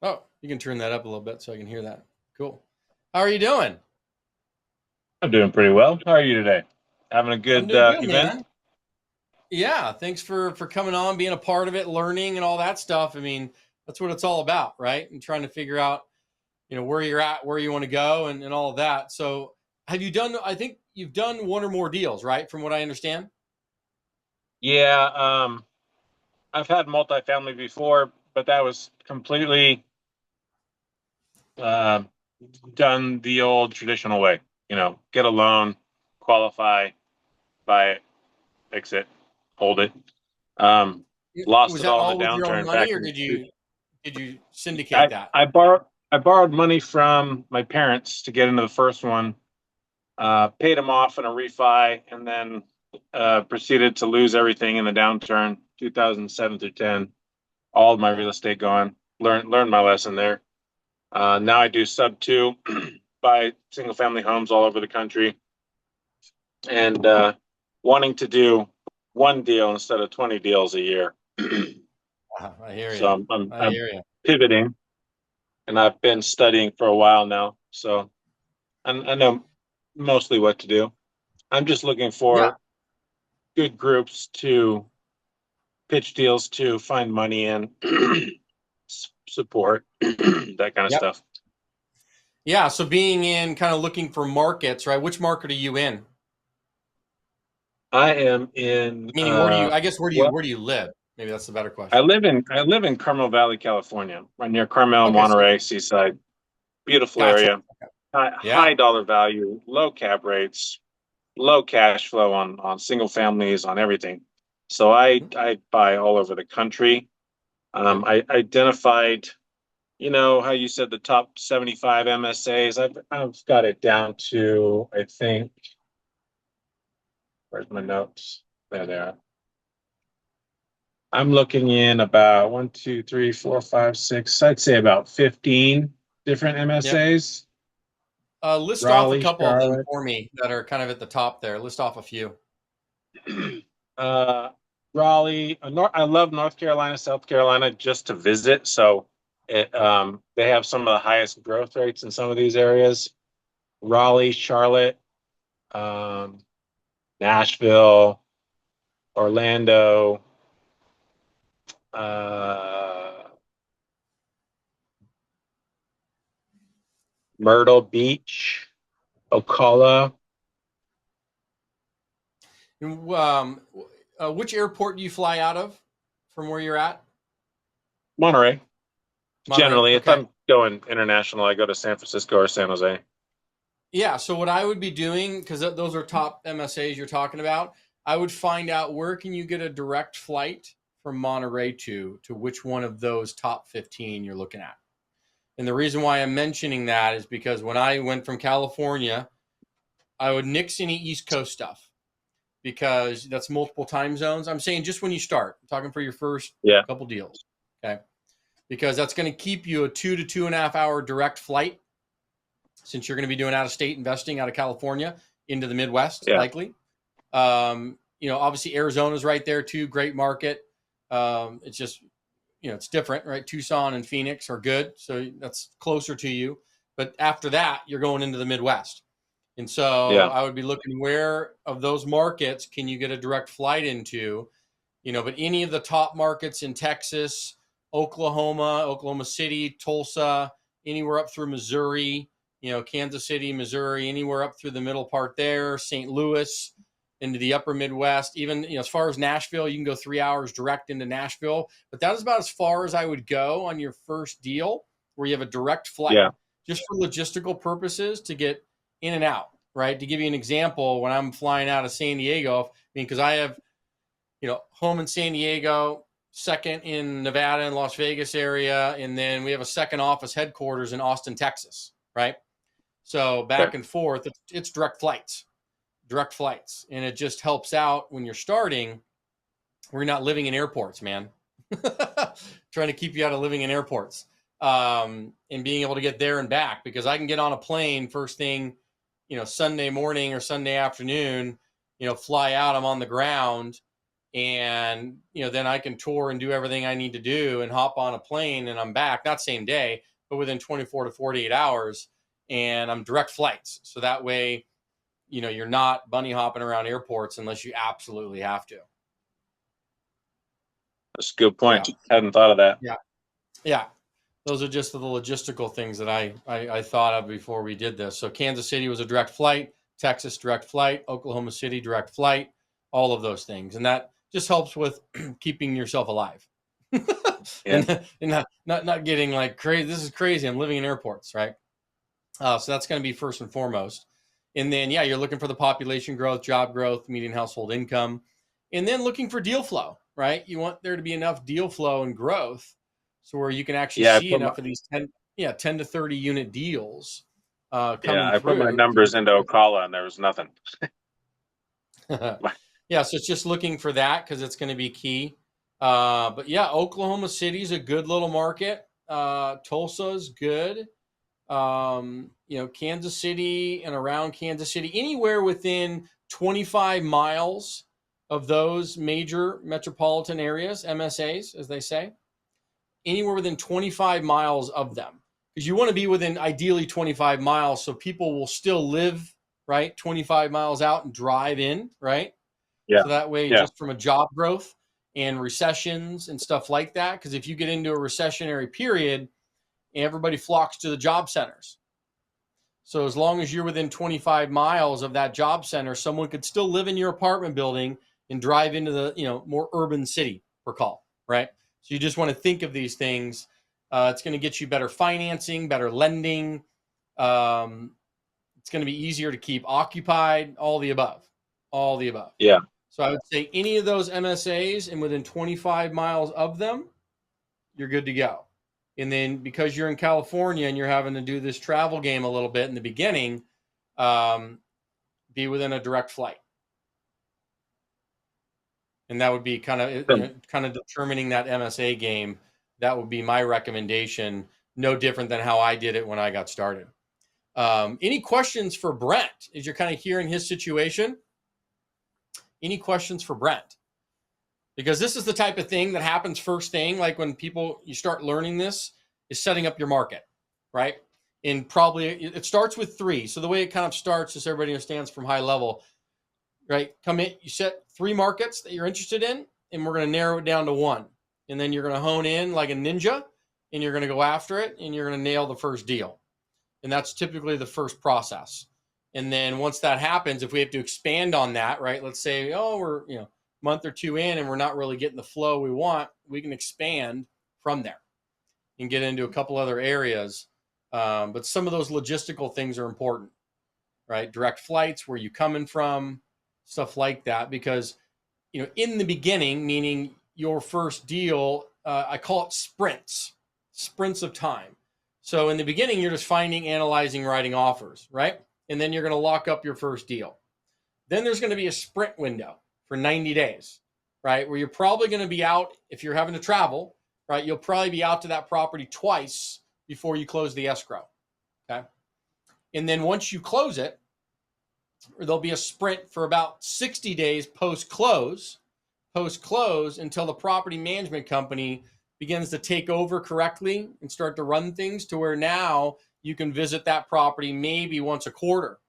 Oh, you can turn that up a little bit so I can hear that. Cool. How are you doing? I'm doing pretty well. How are you today? Having a I'm good doing good, event? man. Yeah, thanks for coming on, being a part of it, learning and all that stuff. I mean, that's what it's all about, right? And trying to figure out, where you're at, where you want to go and all of that. So have you done, I think you've done one or more deals, right? From what I understand. Yeah, I've had multifamily before, but that was completely uh, done the old traditional way. Get a loan, qualify, buy it, fix it, hold it. Um, Lost Was it that all in the all with your own downturn money back or in. did you syndicate I that? I borrowed I borrowed money from my parents to get into the first one. Paid them off in a refi, and then proceeded to lose everything in the downturn, 2007 through 10. All of my real Yeah. estate gone. Learned my lesson there. Now I do sub two, buy single family homes all over the country, and wanting to do one deal instead of 20 deals a year. I hear So you. I I'm hear you. pivoting, and I've been studying for a while now, so I know mostly what to do. I'm just looking Yeah. for good groups to pitch deals to, find money in, support, that kind of Yep. stuff. Yeah. So being in kind of looking for markets, right? Which market are you in? I am in Meaning, where do you? I guess well, where do you live? Maybe that's the better I question. live in I live in Carmel Valley, California, right near Carmel, Okay, so Monterey, Seaside. Beautiful gotcha. area. High Yeah. dollar value, low cap rates, low cash flow on single families, on everything. So I buy all over the country. Good. I identified, how you said the top 75 MSAs. I've got it down to, I think, where's my notes? There they are. I'm looking in about one, two, three, four, five, six. I'd say about 15 different Yep. MSAs. List off a Raleigh, couple of them Charlotte. for me that are kind of at the top there. List off a few. uh, Raleigh. I love North Carolina, South Carolina just to visit. So Yep. they have some of the highest growth rates in some of these areas. Raleigh, Charlotte, um, Nashville, Orlando, uh, Myrtle Beach, Ocala, And, which airport do you fly out of from where you're at? Monterey. Monterey. Generally, if Okay. I'm going international, I go to San Francisco or San Jose. Yeah. So what I would be doing, because those are top MSAs you're talking about, I would find out where can you get a direct flight from Monterey to which one of those top 15 you're looking at. And the reason why I'm mentioning that is because when I went from California, I would nix any East Coast stuff because that's multiple time zones. I'm saying just when you start, I'm talking for your first Yeah, couple deals. Okay. Because that's going to keep you a 2 to 2.5 hour direct flight since you're going to be doing out of state investing out of California into the Midwest, yeah, likely. Obviously Arizona's right there too. Great market. It's just, it's different, right? Tucson and Phoenix are good. So that's closer to you. But after that, you're going into the Midwest. And so yeah, I would be looking where of those markets can you get a direct flight into, but any of the top markets in Texas, Oklahoma City, Tulsa, anywhere up through Missouri, Kansas City, Missouri, anywhere up through the middle part there, St. Louis, into the upper Midwest, even, as far as Nashville, you can go 3 hours direct into Nashville. But that is about as far as I would go on your first deal where you have a direct flight, yeah, just for logistical purposes to get in and out, right? To give you an example, when I'm flying out of San Diego, I mean, because I have, home in San Diego, second in Nevada and Las Vegas area, and then we have a second office headquarters in Austin, Texas, right? So okay, back and forth, it's direct flights, and it just helps out when you're starting. We're not living in airports, man. Trying to keep you out of living in airports, and being able to get there and back, because I can get on a plane first thing, Sunday morning or Sunday afternoon, fly out. I'm on the ground and then I can tour and do everything I need to do and hop on a plane and I'm back, not same day, but within 24 to 48 hours, and I'm direct flights. So that way, you're not bunny hopping around airports unless you absolutely have to. That's a good point. Yeah. Hadn't thought of that. Yeah. Those are just the logistical things that I thought of before we did this. So Kansas City was a direct flight, Texas direct flight, Oklahoma City direct flight, all of those things. And that just helps with keeping yourself alive. Yeah. and not getting like crazy. This is crazy. I'm living in airports, right? So that's going to be first and foremost. And then, you're looking for the population growth, job growth, median household income, and then looking for deal flow, right? You want there to be enough deal flow and growth so where you can actually see enough of these 10 to 30 unit deals coming I put my through. numbers into Ocala and there was nothing. So it's just looking for that because it's going to be key. But Oklahoma City is a good little market. Tulsa is good. Kansas City and around Kansas City, anywhere within 25 miles of those major metropolitan areas, MSAs, as they say, anywhere within 25 miles of them, because you want to be within ideally 25 miles so people will still live, right, 25 miles out and drive in, right? Yeah. So that way, just from a job growth and recessions and stuff like that, because if you get into a recessionary period, everybody flocks to the job centers. So as long as you're within 25 miles of that job center, someone could still live in your apartment building and drive into the more urban city per call, right? So you just want to think of these things. It's going to get you better financing, better lending. It's going to be easier to keep occupied, all the above. Yeah. So I would say any of those MSAs and within 25 miles of them, you're good to go. And then because you're in California and you're having to do this travel game a little bit in the beginning, be within a direct flight. And that would be kind of determining that MSA game. That would be my recommendation. No different than how I did it when I got started. Any questions for Brent as you're kind of hearing his situation? Any questions for Brent? Because this is the type of thing that happens first thing, like when you start learning this, is setting up your market, right? And probably it starts with 3. So the way it kind of starts, just everybody understands from high level, right? Come in, you set 3 markets that you're interested in, and we're going to narrow it down to 1. And then you're going to hone in like a ninja, and you're going to go after it, and you're going to nail the first deal. And that's typically the first process. And then once that happens, if we have to expand on that, right? Let's say, we're, month or 2 in and we're not really getting the flow we want, we can expand from there and get into a couple other areas. But some of those logistical things are important, right? Direct flights, where you coming from, stuff like that. Because, in the beginning, meaning your first deal, I call it sprints of time. So in the beginning, you're just finding, analyzing, writing offers, right? And then you're going to lock up your first deal. Then there's going to be a sprint window for 90 days, right? Where you're probably going to be out, if you're having to travel, right? You'll probably be out to that property twice before you close the escrow, okay? And then once you close it, there'll be a sprint for about 60 days post-close until the property management company begins to take over correctly and start to run things to where now you can visit that property maybe once a quarter.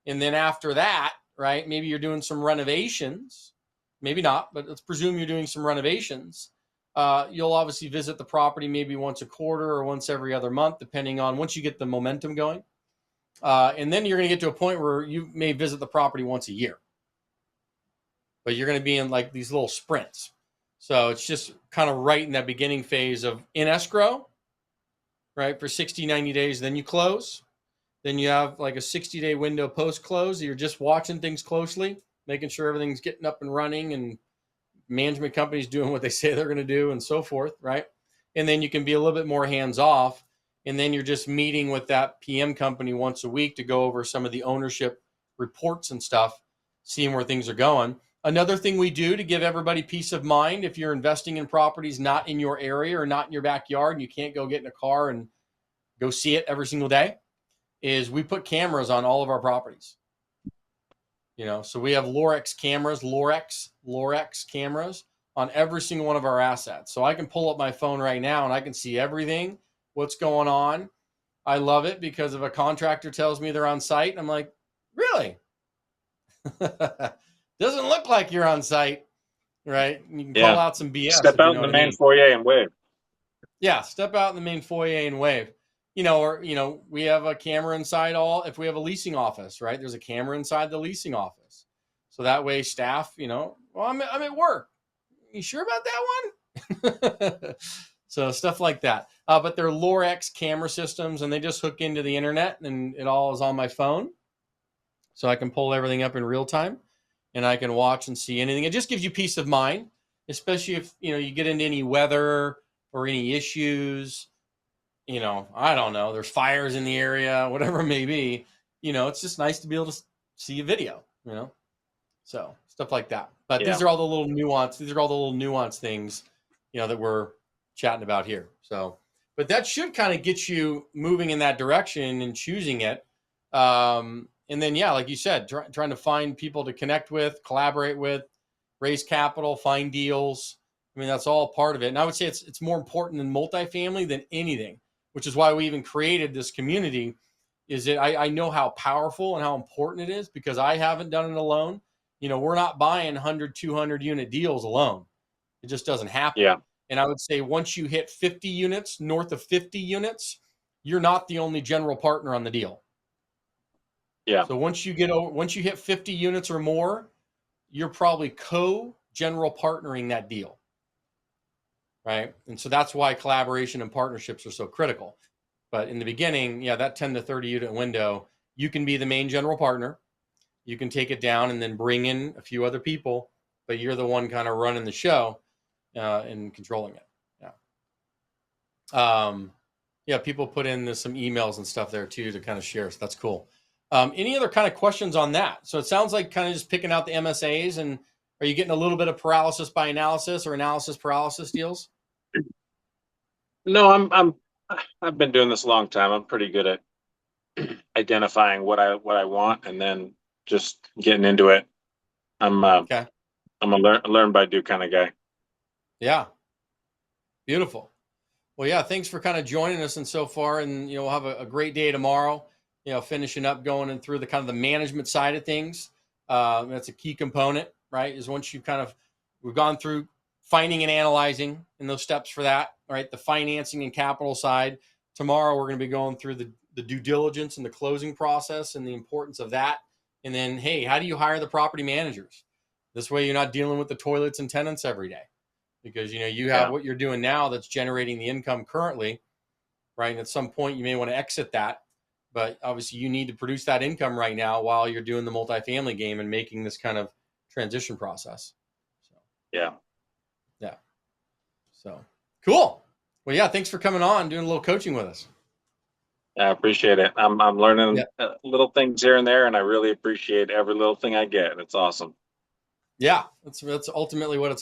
And then after that, right, maybe you're doing some renovations, maybe not, but let's presume you're doing some renovations. You'll obviously visit the property maybe once a quarter or once every other month, depending on once you get the momentum going. And then you're going to get to a point where you may visit the property once a year. But you're going to be in like these little sprints. So it's just kind of right in that beginning phase of in escrow, right, for 60, 90 days. Then you close. Then you have like a 60-day window post-close. You're just watching things closely, making sure everything's getting up and running and management companies doing what they say they're going to do and so forth, right? And then you can be a little bit more hands-off. And then you're just meeting with that PM company once a week to go over some of the ownership reports and stuff, seeing where things are going. Another thing we do to give everybody peace of mind, if you're investing in properties not in your area or not in your backyard and you can't go get in a car and go see it every single day, is we put cameras on all of our properties. So we have Lorex cameras on every single one of our assets. So I can pull up my phone right now and I can see everything, what's going on. I love it because if a contractor tells me they're on site, I'm like, really? Doesn't look like you're on site, right? You can call out some BS. Step out in the main foyer and wave. Yeah, step out in the main foyer and wave. Or we have a camera inside if we have a leasing office, right? There's a camera inside the leasing office. So that way staff, well, I'm at work. You sure about that one? So stuff like that. But they're Lorex camera systems and they just hook into the internet and it all is on my phone. So I can pull everything up in real time and I can watch and see anything. It just gives you peace of mind, especially if, you get into any weather or any issues, I don't know, there's fires in the area, whatever it may be, it's just nice to be able to see a video, so stuff like that. But these are all the little nuance things, that we're chatting about here. So, but that should kind of get you moving in that direction and choosing it. And then, like you said, trying to find people to connect with, collaborate with, raise capital, find deals. I mean, that's all part of it. And I would say it's more important in multifamily than anything, which is why we even created this community. Is that I know how powerful and how important it is because I haven't done it alone. We're not buying 100, 200 unit deals alone. It just doesn't happen. Yeah. And I would say once you hit 50 units, north of 50 units, you're not the only general partner on the deal. Yeah. So once you hit 50 units or more, you're probably co-general partnering that deal. Right. And so that's why collaboration and partnerships are so critical. But in the beginning, that 10 to 30 unit window, you can be the main general partner. You can take it down and then bring in a few other people, but you're the one kind of running the show and controlling it. People put in some emails and stuff there too to kind of share. So that's cool. Any other kind of questions on that? So it sounds like kind of just picking out the MSAs, and are you getting a little bit of paralysis by analysis or analysis paralysis deals? No, I've been doing this a long time. I'm pretty good at identifying what I want and then just getting into it. I'm a learn by do kind of guy. Yeah. Beautiful. Well, thanks for kind of joining us and so far, and we'll have a great day tomorrow. Finishing up going and through the kind of the management side of things. That's a key component, right? Is once we've gone through finding and analyzing and those steps for that, right? The financing and capital side. Tomorrow, we're going to be going through the due diligence and the closing process and the importance of that. And then, hey, how do you hire the property managers? This way you're not dealing with the toilets and tenants every day because, you have what you're doing now that's generating the income currently, right? And at some point you may want to exit that, but obviously you need to produce that income right now while you're doing the multifamily game and making this kind of transition process. So, yeah. So cool. Well, thanks for coming on, doing a little coaching with us. I appreciate it. I'm learning little things here and there, and I really appreciate every little thing I get. It's awesome. Yeah, that's ultimately what it's